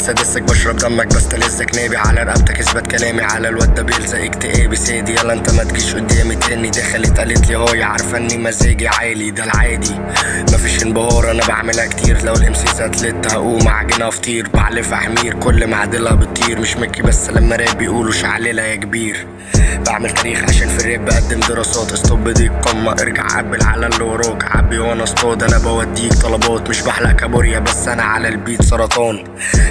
سادسك بشرب دمك بستلذك نابي على رقبتك اثبت كلامي على الواد ده بيلزق اكتئابي سادي يلا انت ما تجيش قدامي تاني دخلت قالت لي هاي عارفه اني مزاجي عالي ده العادي مفيش انبهار انا بعملها كتير لو الام سي اتلت هقوم اعجنها فطير بعلف حمير كل ما اعدلها بتطير مش مكي بس لما راب بيقولوا شعللها يا كبير بعمل تاريخ عشان في الراب بقدم دراسات استوب دي القمه ارجع عبل على اللي وراك عبي وانا اصطاد انا بوديك طلبات مش بحلق كابوريا بس انا على البيت سرطان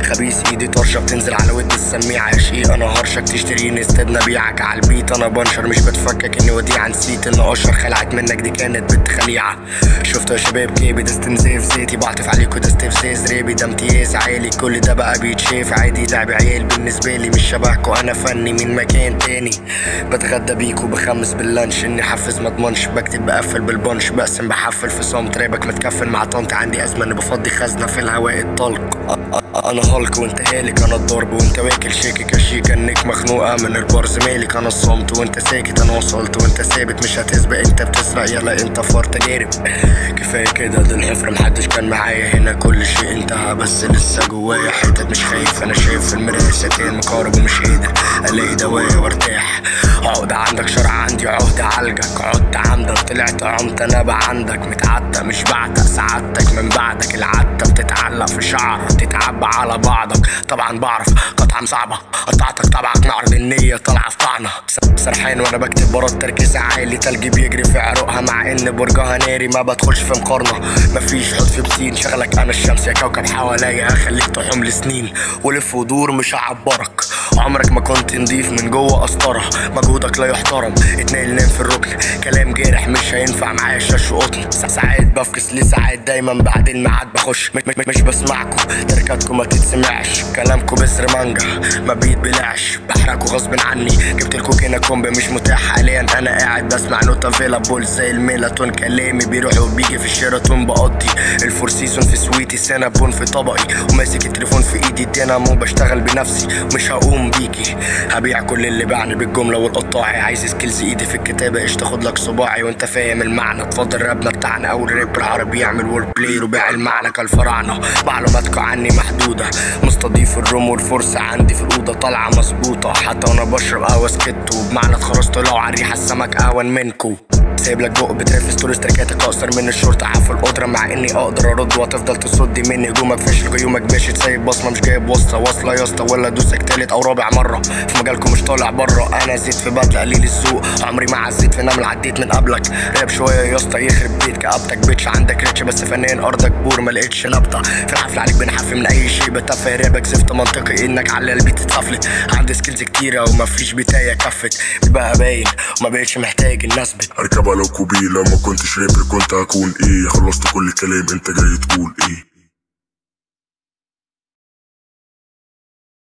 خبيث ايدي طرشه بتنزل على ود السميعه يا شقيق انا هرشك تشتريني استدنا بيعك على البيت انا بنشر مش بتفكك اني وديعه نسيت ان اشهر خلعت منك دي كانت بنت خليعه شفتوا يا شباب كيبي ده استنزاف زيتي بعطف عليكوا ده استفزاز ريبي ده امتياز عالي كل ده بقى بيتشاف عادي لعب عيال بالنسبه لي مش شبهكوا انا فني من مكان تاني بتغدى بيكوا بخمس باللانش اني حفز مضمنش بكتب بقفل بالبنش بقسم بحفل في صمت رابك متكفل مع طنط عندي ازمه اني بفضي خزنه في الهواء الطلق انا هالك وانت هالك انا الضرب وانت واكل شيكك يا شيكه انك مخنوقه من البرز مالك انا الصمت وانت ساكت انا وصلت وانت ثابت مش هتسبق انت بتسرق يلا انت فار تجارب كفايه كده ده الحفر محدش كان معايا هنا كل شيء انتهى بس لسه جوايا حتت مش خايف انا شايف في المرايه ستين مقارب ومش قادر الاقي دوايا وارتاح عقدة عندك شرع عندي عهدة عالجك عدت عمدا طلعت عمت انا بقى عندك متعدى مش بعتق سعادتك من بعدك العدة بتتعلق في شعرك تتعبى على بعضك طبعا بعرف قطعة صعبة قطعتك طبعك نعرض النية طالعة في طعنة سرحان وانا بكتب برا التركيز عالي تلجي بيجري في عروقها مع ان برجها ناري ما بدخلش في مقارنة مفيش حد في بسين شغلك انا الشمس يا كوكب حواليا هخليك تحوم لسنين ولف ودور مش هعبرك عمرك ما كنت نضيف من جوه قسطرة مجهودك لا يحترم اتنقل نام في الركن كلام جارح مش هينفع معايا شاش وقطن ساعات بفكس ليه ساعات دايما بعد الميعاد بخش مش بسمعكوا تركاتكوا ما تتسمعش كلامكوا بذر مانجا ما بيتبلعش بحرقكوا غصب عني جبتلكوا كينا كومبي مش متاح حاليا انا قاعد بسمع نوت افيلابل زي الميلاتون كلامي بيروح وبيجي في الشيراتون بقضي الفور سيزون في سويتي سينابون في طبقي وماسك التليفون في ايدي دينامو بشتغل بنفسي ومش هقوم بيكي هبيع كل اللي باعني بالجمله والقطاعي عايز سكيلز ايدي في الكتابه ايش تاخد لك صباعي وانت فاهم المعنى اتفضل رابنا بتاعنا اول راب العربي يعمل وورد بلاي رباع المعنى كالفراعنه معلوماتكوا عني محدوده مستضيف الروم والفرصه عندي في الاوضه طالعه مظبوطه حتى وانا بشرب قهوه سكت وبمعنى اتخرجت لو على الريحه السمك اهون منكو سايب لك بق بترفس طول استركاتك اقصر من الشرطه عارف القدره مع اني اقدر ارد وهتفضل تصدي من هجومك فشل قيومك ماشي سايب بصمه مش جايب واصله يا اسطى ولا دوسك تالت او رابع مره في مجالكم مش طالع بره انا زيت في بدله قليل الذوق عمري ما عزيت في نمل عديت من قبلك راب شويه يا اسطى يخرب بيت كابتك بيتش عندك ريتش بس فنان ارضك بور ما لقيتش نبطه في الحفله عليك بنحفي من اي شيء بتفه رابك زفت منطقي انك على البيت تتسفلت عندي سكيلز كتيره ومفيش بتايه كفت بقى باين وما بقتش محتاج الناس اركب على كوبي لما كنتش رابر كنت هكون ايه خلصت كل كلام انت جاي تقول ايه